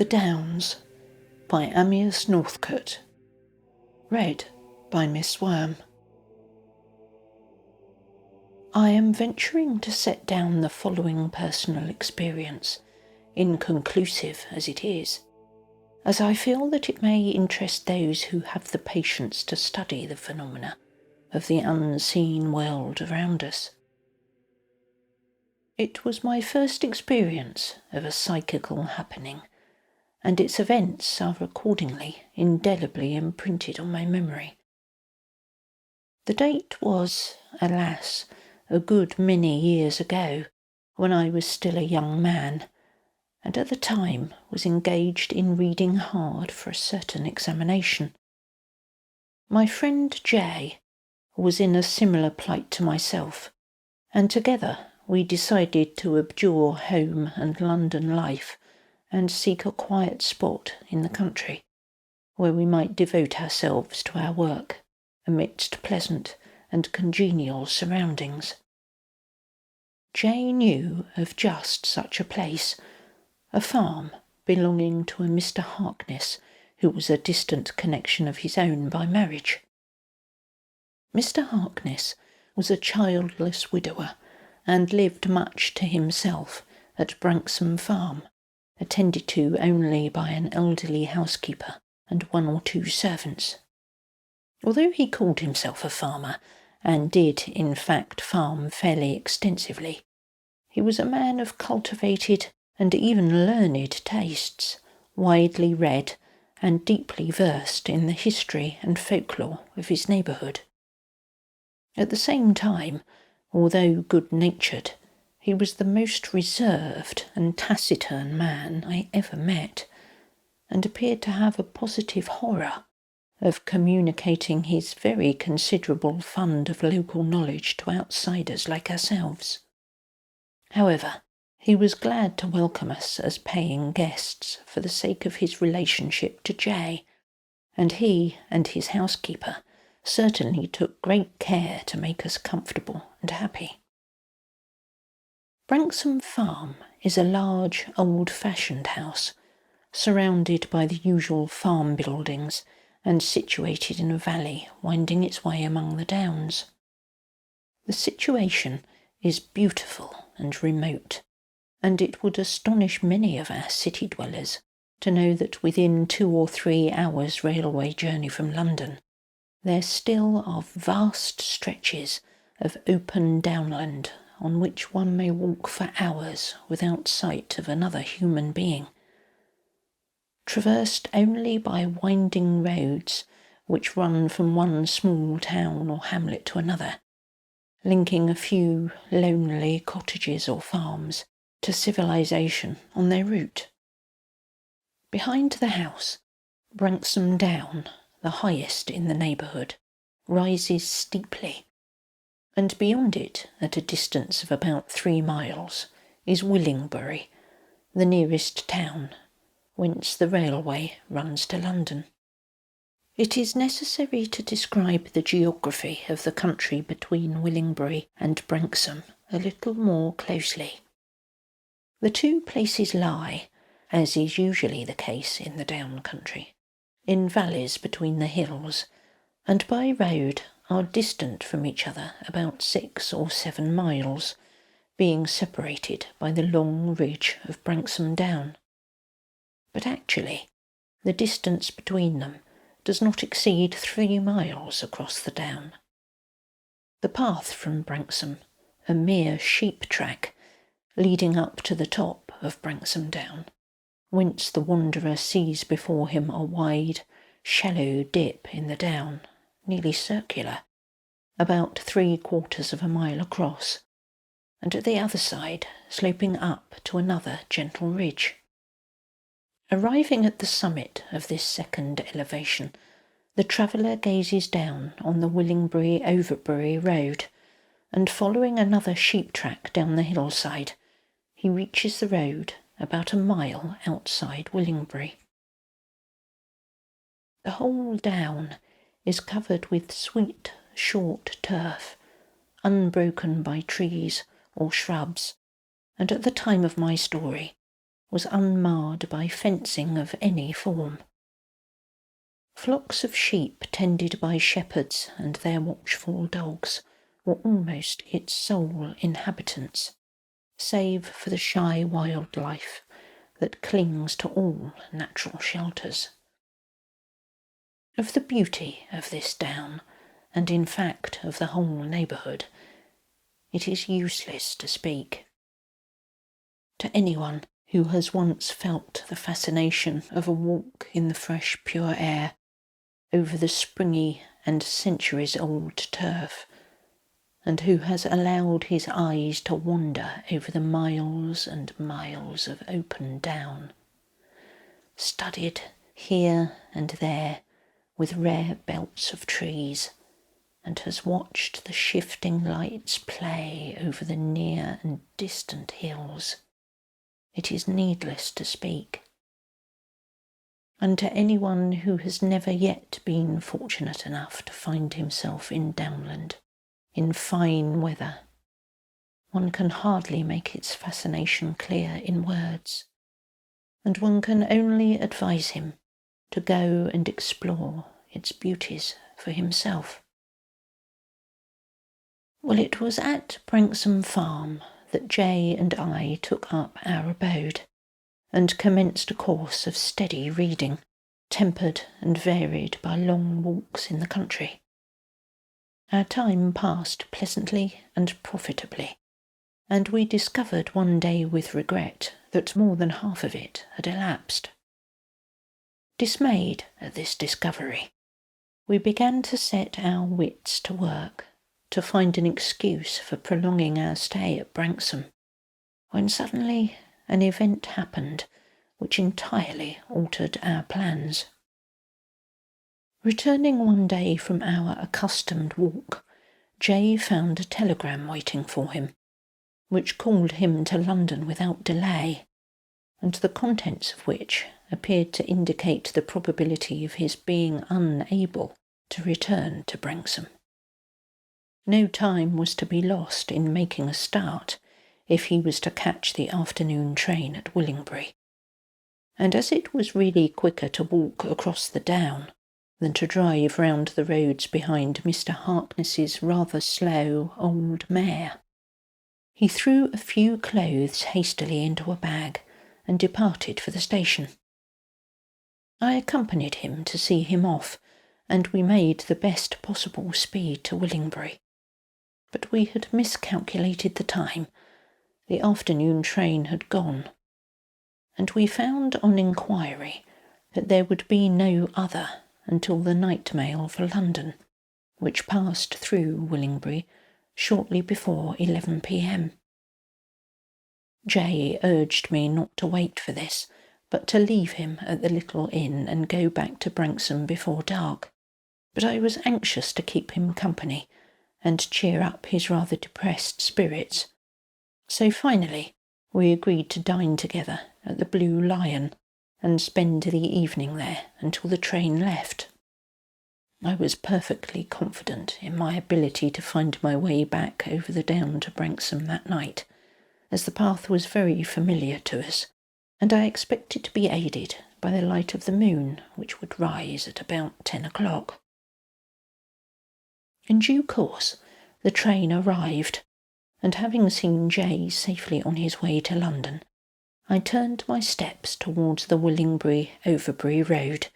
The Downs by Amyas Northcote. Read by Miss Worm. I am venturing to set down the following personal experience, inconclusive as it is, as I feel that it may interest those who have the patience to study the phenomena of the unseen world around us. It was my first experience of a psychical happening, and its events are accordingly indelibly imprinted on my memory. The date was, alas, a good many years ago, when I was still a young man, and at the time was engaged in reading hard for a certain examination. My friend J was in a similar plight to myself, and together we decided to abjure home and London life and seek a quiet spot in the country, where we might devote ourselves to our work amidst pleasant and congenial surroundings. J knew of just such a place, a farm belonging to a Mr. Harkness, who was a distant connection of his own by marriage. Mr. Harkness was a childless widower, and lived much to himself at Bransom farm, attended to only by an elderly housekeeper and one or two servants. Although he called himself a farmer, and did in fact farm fairly extensively, he was a man of cultivated and even learned tastes, widely read and deeply versed in the history and folklore of his neighbourhood. At the same time, although good-natured, he was the most reserved and taciturn man I ever met, and appeared to have a positive horror of communicating his very considerable fund of local knowledge to outsiders like ourselves. However, he was glad to welcome us as paying guests for the sake of his relationship to J, and he and his housekeeper certainly took great care to make us comfortable and happy. Bransom Farm is a large, old-fashioned house, surrounded by the usual farm buildings and situated in a valley winding its way among the downs. The situation is beautiful and remote, and it would astonish many of our city dwellers to know that within 2 or 3 hours' railway journey from London, there still are vast stretches of open downland on which one may walk for hours without sight of another human being, traversed only by winding roads which run from one small town or hamlet to another, linking a few lonely cottages or farms to civilization on their route. Behind the house, Bransom Down, the highest in the neighbourhood, rises steeply, and beyond it, at a distance of about 3 miles, is Willingbury, the nearest town, whence the railway runs to London. It is necessary to describe the geography of the country between Willingbury and Bransom a little more closely. The two places lie, as is usually the case in the down country, in valleys between the hills, and by road are distant from each other about 6 or 7 miles, being separated by the long ridge of Bransom Down. But actually, the distance between them does not exceed 3 miles across the down. The path from Bransom, a mere sheep track, leading up to the top of Bransom Down, whence the wanderer sees before him a wide, shallow dip in the down, nearly circular, about 3/4 of a mile across, and at the other side sloping up to another gentle ridge. Arriving at the summit of this second elevation, the traveller gazes down on the Willingbury-Overbury road, and following another sheep track down the hillside, he reaches the road about a mile outside Willingbury. The whole down is covered with sweet, short turf, unbroken by trees or shrubs, and at the time of my story was unmarred by fencing of any form. Flocks of sheep tended by shepherds and their watchful dogs were almost its sole inhabitants, save for the shy wildlife that clings to all natural shelters. Of the beauty of this down, and in fact of the whole neighbourhood, it is useless to speak. To anyone who has once felt the fascination of a walk in the fresh pure air over the springy and centuries-old turf, and who has allowed his eyes to wander over the miles and miles of open down, studded here and there with rare belts of trees, and has watched the shifting lights play over the near and distant hills, it is needless to speak. And to anyone who has never yet been fortunate enough to find himself in downland, in fine weather, one can hardly make its fascination clear in words, and one can only advise him to go and explore its beauties for himself. Well, it was at Bransom Farm that Jay and I took up our abode, and commenced a course of steady reading, tempered and varied by long walks in the country. Our time passed pleasantly and profitably, and we discovered one day with regret that more than half of it had elapsed. Dismayed at this discovery, we began to set our wits to work to find an excuse for prolonging our stay at Bransom, when suddenly an event happened which entirely altered our plans. Returning one day from our accustomed walk, Jay found a telegram waiting for him, which called him to London without delay, and the contents of which appeared to indicate the probability of his being unable to return to Bransom. No time was to be lost in making a start if he was to catch the afternoon train at Willingbury, and as it was really quicker to walk across the down than to drive round the roads behind Mr. Harkness's rather slow old mare, he threw a few clothes hastily into a bag and departed for the station. I accompanied him to see him off, and we made the best possible speed to Willingbury. But we had miscalculated the time. The afternoon train had gone, and we found on inquiry that there would be no other until the night mail for London, which passed through Willingbury shortly before 11 p.m. Jay urged me not to wait for this, but to leave him at the little inn and go back to Bransom before dark, but I was anxious to keep him company and cheer up his rather depressed spirits, so finally we agreed to dine together at the Blue Lion and spend the evening there until the train left. I was perfectly confident in my ability to find my way back over the down to Bransom that night, as the path was very familiar to us, and I expected to be aided by the light of the moon, which would rise at about 10 o'clock. In due course, the train arrived, and having seen Jay safely on his way to London, I turned my steps towards the Willingbury-Overbury road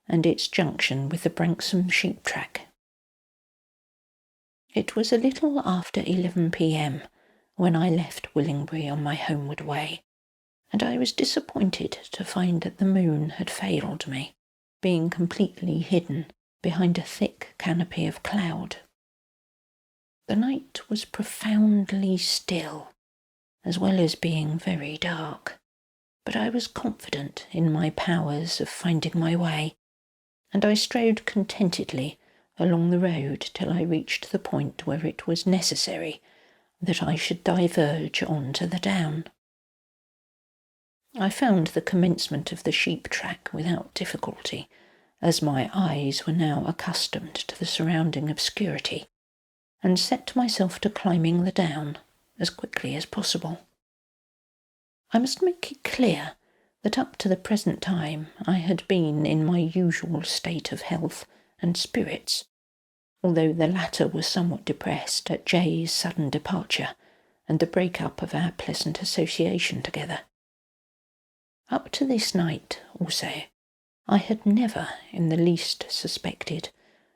and its junction with the Bransom sheep track. It was a little after 11 p.m. when I left Willingbury on my homeward way, and I was disappointed to find that the moon had failed me, being completely hidden behind a thick canopy of cloud. The night was profoundly still, as well as being very dark, but I was confident in my powers of finding my way, and I strode contentedly along the road till I reached the point where it was necessary that I should diverge on to the down. I found the commencement of the sheep track without difficulty, as my eyes were now accustomed to the surrounding obscurity, and set myself to climbing the down as quickly as possible. I must make it clear that up to the present time I had been in my usual state of health and spirits, although the latter was somewhat depressed at Jay's sudden departure and the break-up of our pleasant association together. Up to this night, also, I had never in the least suspected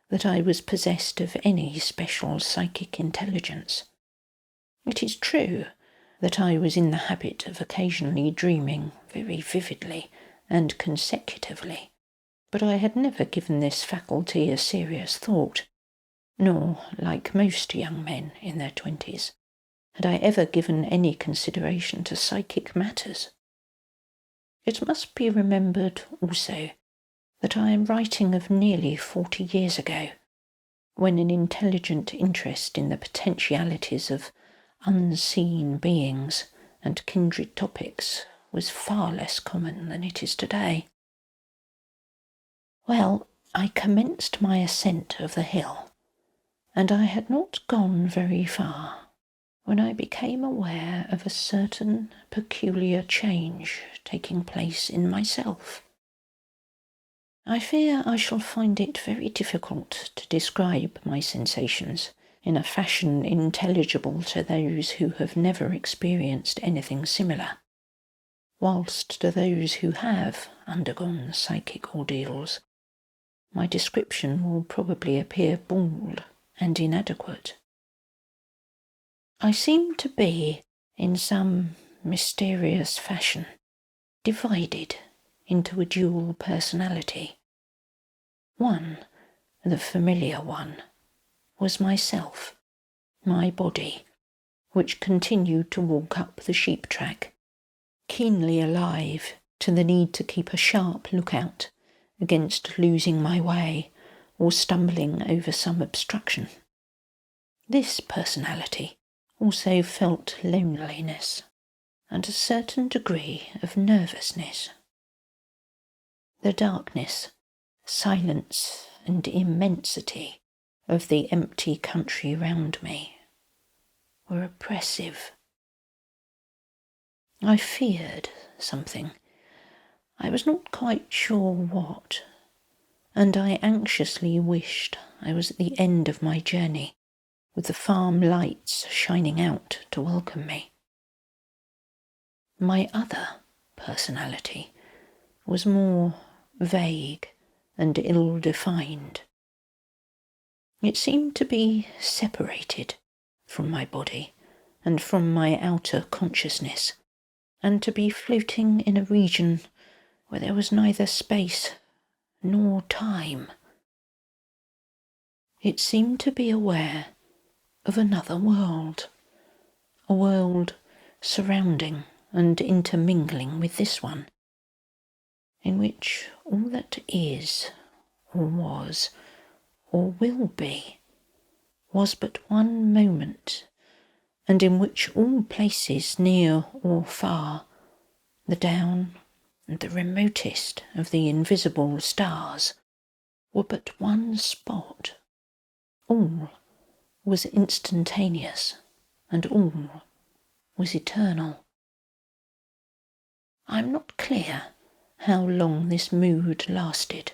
that I was possessed of any special psychic intelligence. It is true that I was in the habit of occasionally dreaming very vividly and consecutively, but I had never given this faculty a serious thought, nor, like most young men in their 20s, had I ever given any consideration to psychic matters. It must be remembered also that I am writing of nearly 40 years ago, when an intelligent interest in the potentialities of unseen beings and kindred topics was far less common than it is today. Well, I commenced my ascent of the hill, and I had not gone very far when I became aware of a certain peculiar change taking place in myself. I fear I shall find it very difficult to describe my sensations in a fashion intelligible to those who have never experienced anything similar, whilst to those who have undergone psychic ordeals, my description will probably appear bald and inadequate. I seem to be, in some mysterious fashion, divided into a dual personality. One, the familiar one, was myself, my body, which continued to walk up the sheep track, keenly alive to the need to keep a sharp lookout against losing my way or stumbling over some obstruction. This personality also felt loneliness and a certain degree of nervousness. The darkness, silence, and immensity of the empty country round me were oppressive. I feared something. I was not quite sure what, and I anxiously wished I was at the end of my journey, with the farm lights shining out to welcome me. My other personality was more vague and ill-defined. It seemed to be separated from my body and from my outer consciousness, and to be floating in a region where there was neither space nor time. It seemed to be aware of another world, a world surrounding and intermingling with this one, in which all that is, or was, or will be, was but one moment, and in which all places near or far, the down and the remotest of the invisible stars, were but one spot. All was instantaneous, and all was eternal. I am not clear how long this mood lasted,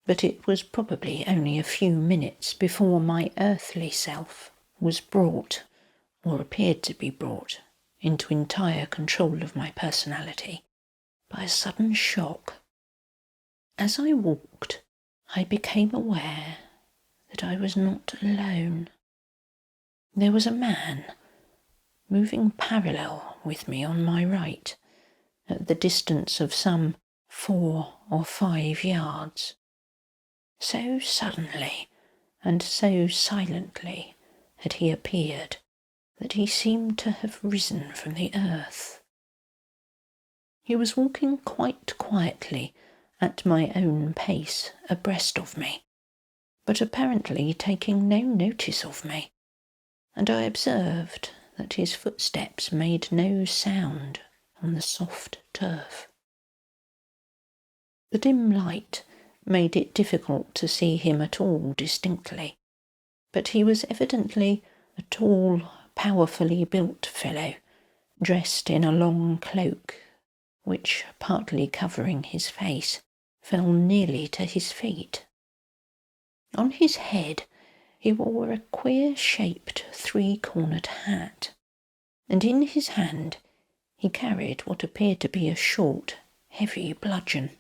but it was probably only a few minutes before my earthly self was brought, or appeared to be brought, into entire control of my personality by a sudden shock. As I walked, I became aware that I was not alone. There was a man moving parallel with me on my right, at the distance of some 4 or 5 yards. So suddenly and so silently had he appeared that he seemed to have risen from the earth. He was walking quite quietly at my own pace abreast of me, but apparently taking no notice of me, and I observed that his footsteps made no sound on the soft turf. The dim light made it difficult to see him at all distinctly, but he was evidently a tall, powerfully built fellow, dressed in a long cloak which, partly covering his face, fell nearly to his feet. On his head he wore a queer-shaped three-cornered hat, and in his hand he carried what appeared to be a short, heavy bludgeon.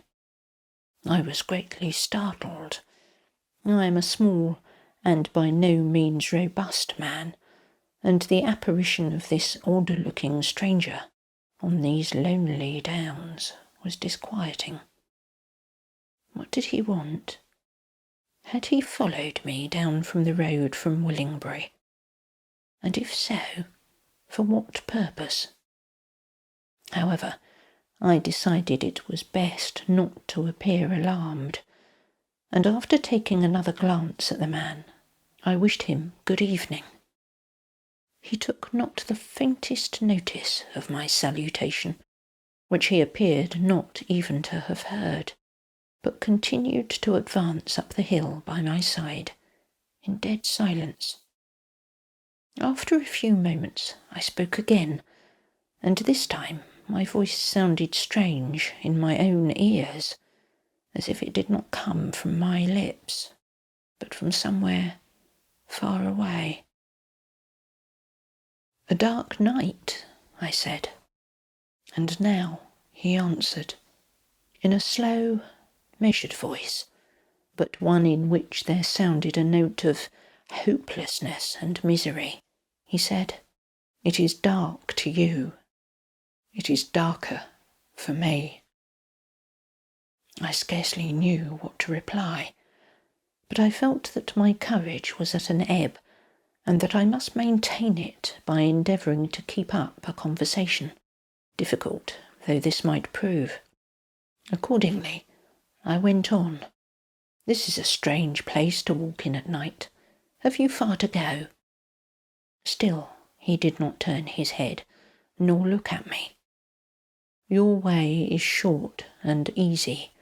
I was greatly startled. I am a small and by no means robust man, and the apparition of this odd-looking stranger on these lonely downs was disquieting. What did he want? Had he followed me down from the road from Willingbury? And if so, for what purpose? However, I decided it was best not to appear alarmed, and after taking another glance at the man, I wished him good evening. He took not the faintest notice of my salutation, which he appeared not even to have heard, but continued to advance up the hill by my side, in dead silence. After a few moments I spoke again, and this time my voice sounded strange in my own ears, as if it did not come from my lips, but from somewhere far away. "A dark night," I said. And now he answered, in a slow, measured voice, but one in which there sounded a note of hopelessness and misery. He said, "It is dark to you. It is darker for me." I scarcely knew what to reply, but I felt that my courage was at an ebb, and that I must maintain it by endeavouring to keep up a conversation, difficult though this might prove. Accordingly, I went on. "This is a strange place to walk in at night. Have you far to go?" Still he did not turn his head, nor look at me. "Your way is short and easy,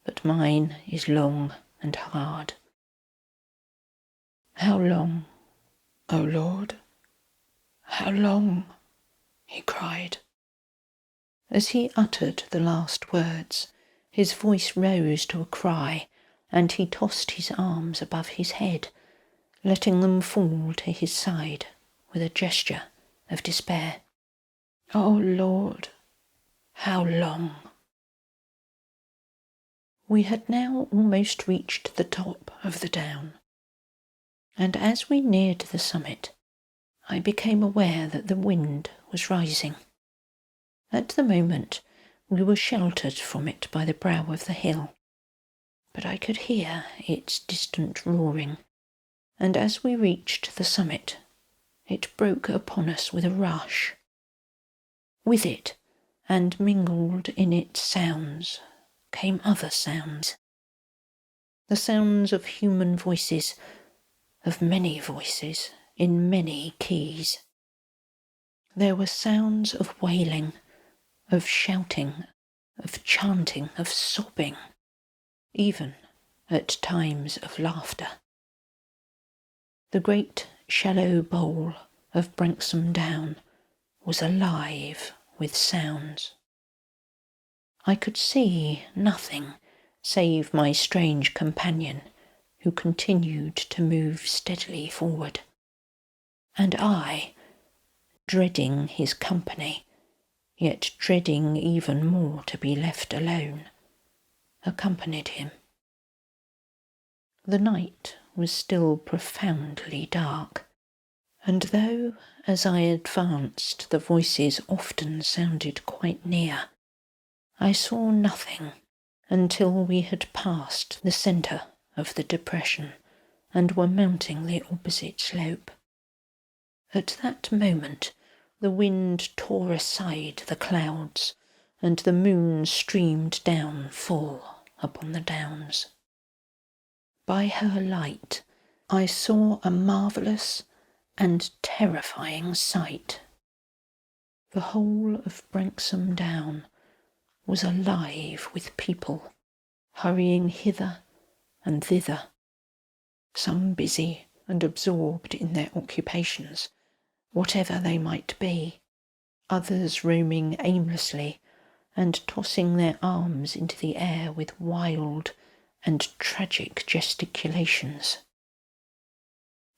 but mine is long and hard." "How long, O Lord? How long?" he cried. As he uttered the last words, his voice rose to a cry, and he tossed his arms above his head, letting them fall to his side with a gesture of despair. "O Lord, how long?" We had now almost reached the top of the down, and as we neared the summit, I became aware that the wind was rising. At the moment, we were sheltered from it by the brow of the hill, but I could hear its distant roaring, and as we reached the summit, it broke upon us with a rush. With it, and mingled in its sounds, came other sounds. The sounds of human voices, of many voices, in many keys. There were sounds of wailing, of shouting, of chanting, of sobbing, even at times of laughter. The great shallow bowl of Bransom Down was alive with sounds. I could see nothing save my strange companion, who continued to move steadily forward, and I, dreading his company, yet dreading even more to be left alone, accompanied him. The night was still profoundly dark, and though, as I advanced, the voices often sounded quite near, I saw nothing until we had passed the centre of the depression and were mounting the opposite slope. At that moment the wind tore aside the clouds, and the moon streamed down full upon the downs. By her light I saw a marvellous and terrifying sight. The whole of Bransom Down was alive with people, hurrying hither and thither, some busy and absorbed in their occupations, whatever they might be, others roaming aimlessly and tossing their arms into the air with wild and tragic gesticulations.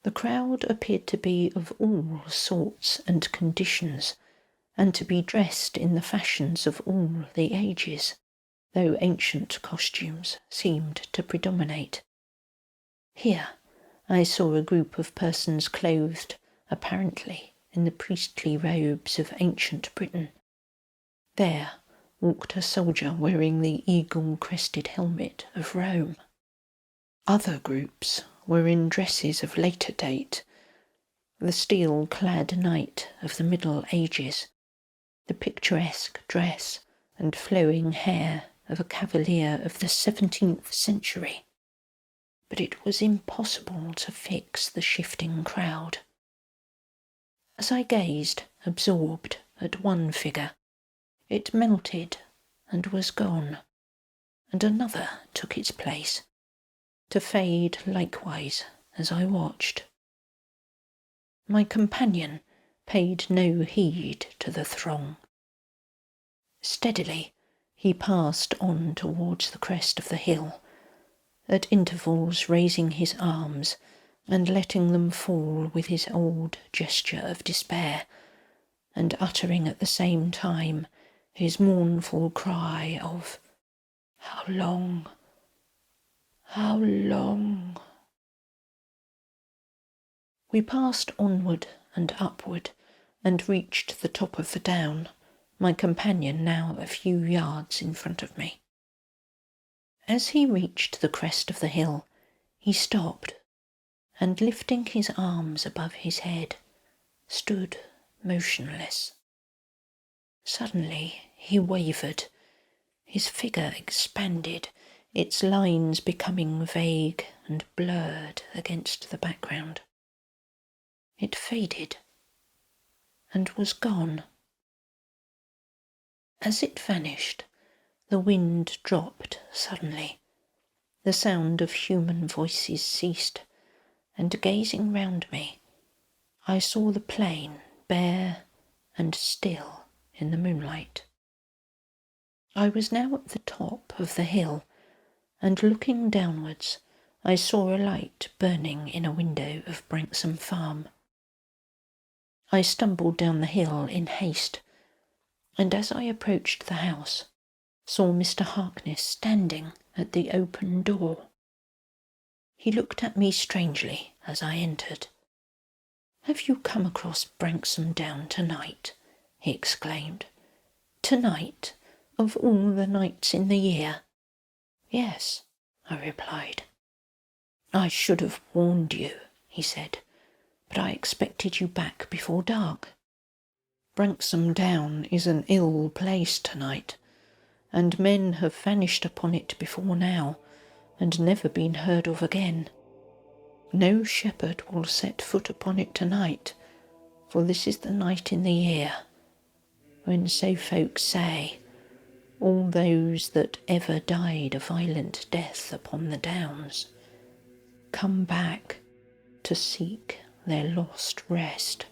The crowd appeared to be of all sorts and conditions, and to be dressed in the fashions of all the ages, though ancient costumes seemed to predominate. Here I saw a group of persons clothed, apparently, in the priestly robes of ancient Britain. There walked a soldier wearing the eagle-crested helmet of Rome. Other groups were in dresses of later date, the steel-clad knight of the Middle Ages, the picturesque dress and flowing hair of a cavalier of the 17th century. But it was impossible to fix the shifting crowd. As I gazed, absorbed, at one figure, it melted and was gone, and another took its place, to fade likewise as I watched. My companion paid no heed to the throng. Steadily he passed on towards the crest of the hill, at intervals raising his arms and letting them fall with his old gesture of despair, and uttering at the same time his mournful cry of, "How long? How long?" We passed onward and upward, and reached the top of the down, my companion now a few yards in front of me. As he reached the crest of the hill, he stopped, and lifting his arms above his head, stood motionless. Suddenly he wavered, his figure expanded, its lines becoming vague and blurred against the background. It faded and was gone. As it vanished, the wind dropped suddenly. The sound of human voices ceased, and gazing round me, I saw the plain bare and still in the moonlight. I was now at the top of the hill, and looking downwards, I saw a light burning in a window of Bransom farm. I stumbled down the hill in haste, and as I approached the house, saw Mr. Harkness standing at the open door. He looked at me strangely as I entered. "Have you come across Bransom Down tonight?" he exclaimed. "Tonight, of all the nights in the year?" "Yes," I replied. "I should have warned you," he said, "but I expected you back before dark. Bransom Down is an ill place tonight, and men have vanished upon it before now, and never been heard of again. No shepherd will set foot upon it tonight, for this is the night in the year when, so folks say, all those that ever died a violent death upon the downs come back to seek their lost rest."